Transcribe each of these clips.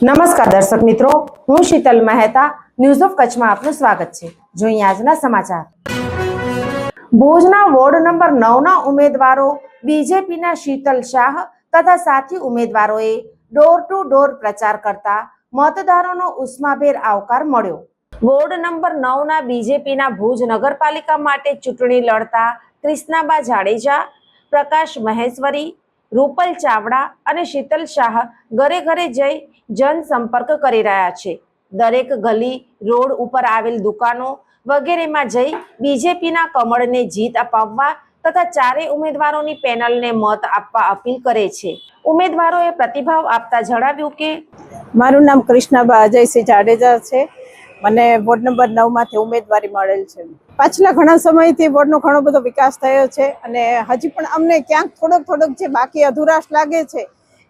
નમસ્કાર દર્શક મિત્રો, હું શીતલ મહેતા ન્યૂઝ ઓફ કચ્છમાં આપનું સ્વાગત છે। જોઈએ આજના સમાચાર। ભુજના વોર્ડ નંબર 9ના ઉમેદવારો બીજેપીના શીતલ શાહ તથા સાથી ઉમેદવારોએ ડોર ટુ ડોર પ્રચાર કરતા મતદારોનો ઉષ્માભેર આવકાર મળ્યો। વોર્ડ નંબર 9ના બીજેપીના ભુજ નગરપાલિકા માટે ચૂંટણી લડતા ક્રિષ્નાબા જાડેજા, પ્રકાશ મહેશ્વરી, રૂપલ ચાવડા અને શીતલ શાહ ઘરે ઘરે જઈ જનસંપર્ક કરી રહ્યા છે। દરેક ગલી રોડ ઉપર આવેલ દુકાનો વગેરેમાં જઈ બીજેપીના કમળને જીત અપાવવા તથા ચારેય ઉમેદવારોની પેનલને મત આપવા અપીલ કરે છે। ઉમેદવારોએ પ્રતિભાવ આપતા જણાવ્યું કે મારું નામ કૃષ્ણાબા અજયસિંહ જાડેજા છે। મને વોર્ડ નંબર 9 માંથી ઉમેદવારી મળેલ છે। પાછલા ઘણા સમયથી વોર્ડનો ઘણો બધો વિકાસ થયો છે અને હજી પણ અમને ક્યાંક થોડોક જે બાકી અધુરાશ લાગે છે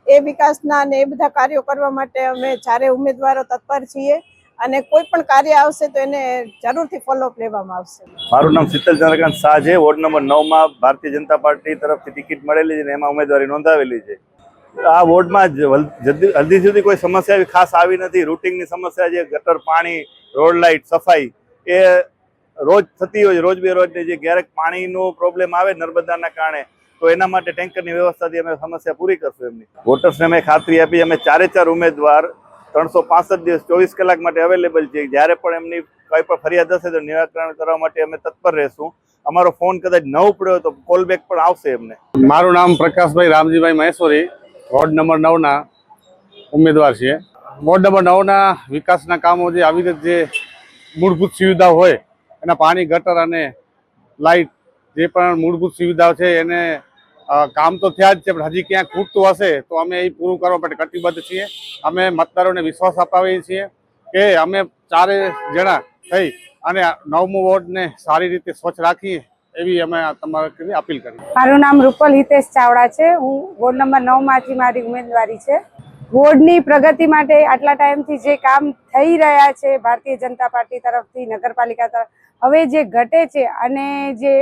એ વિકાસના અને એ બધા કાર્યો કરવા માટે અમે ચારે ઉમેદવારો તત્પર છીએ અને કોઈ પણ કાર્ય આવશે તો એને જરૂરથી ફોલોઅપ લેવામાં આવશે। મારું નામ શીતલ ચંદ્રકાંત શાહ છે। Ward number 9માં Bharatiya Janata party તરફથી ટિકિટ મળેલી છે અને એમાં ઉમેદવારી નોંધાવેલી છે। આ વોર્ડમાં હજી સુધી કોઈ સમસ્યા એવી ખાસ આવી નથી। રૂટિંગની સમસ્યા છે, ગટર પાણી, રોડ લાઇટ, સફાઈ એ રોજ થતી હોય। રોજ બેરોજની જે ક્યારેક પાણીનો પ્રોબ્લેમ આવે નર્મદાના કારણે તો એના માટે ટેન્કરની વ્યવસ્થાથી અમે સમસ્યા પૂરી કરશું એમની। વોટર્સને અમે ખાતરી આપી અમે ચારે ઉમેદવાર 365 દિવસ 24 કલાક માટે અવેલેબલ છે। જ્યારે પણ એમની કોઈ પણ ફરિયાદ હશે તો નિરાકરણ કરવા માટે અમે તત્પર રહેશું। અમારો ફોન કદાચ ન ઉપડ્યો તો કોલ બેક પણ આવશે એમને। મારું નામ પ્રકાશભાઈ રામજીભાઈ મહેશ્વરી, વોર્ડ નંબર 9ના ઉમેદવાર છે। વોર્ડ નંબર 9ના વિકાસના કામો જે આવી રીતે જે મૂળભૂત સુવિધા હોય એના પાણી, ગટર અને લાઇટ જે પણ મૂળભૂત સુવિધાઓ છે એને કામ તો થયા જ છે, પણ હજી ક્યાંક ખૂટતું હશે તો અમે એ પૂરું કરવા માટે કટિબદ્ધ છીએ। અમે મતદારોને વિશ્વાસ અપાવીએ છીએ કે અમે ચારે જણા થઈ અને 9મો વોર્ડને સારી રીતે સ્વચ્છ રાખીએ એવી અમે તમારી અપીલ કરી। મારું નામ રૂપલ હિતેશ ચાવડા છે। હું વોર્ડ નંબર 9માંથી મારી ઉમેદવારી છે। વોર્ડની પ્રગતિ માટે આટલા ટાઈમથી જે કામ થઈ રહ્યા છે ભારતીય જનતા પાર્ટી તરફથી, નગરપાલિકા તરફ, હવે જે ઘટે છે અને જે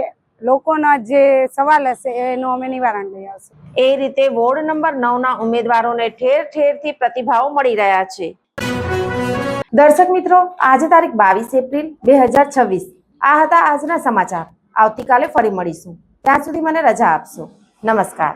લોકોના જે સવાલ હશે એનું અમે નિવારણ લઈ આવશું। એ રીતે વોર્ડ નંબર 9ના ઉમેદવારોને ઠેર ઠેરથી પ્રતિભાવ મળી રહ્યા છે। દર્શક મિત્રો, આજે તારીખ 22 એપ્રિલ 2026 આ હતા આજના સમાચાર। આવતીકાલે ફરી મળીશું, ત્યાં સુધી મને રજા આપશો। નમસ્કાર।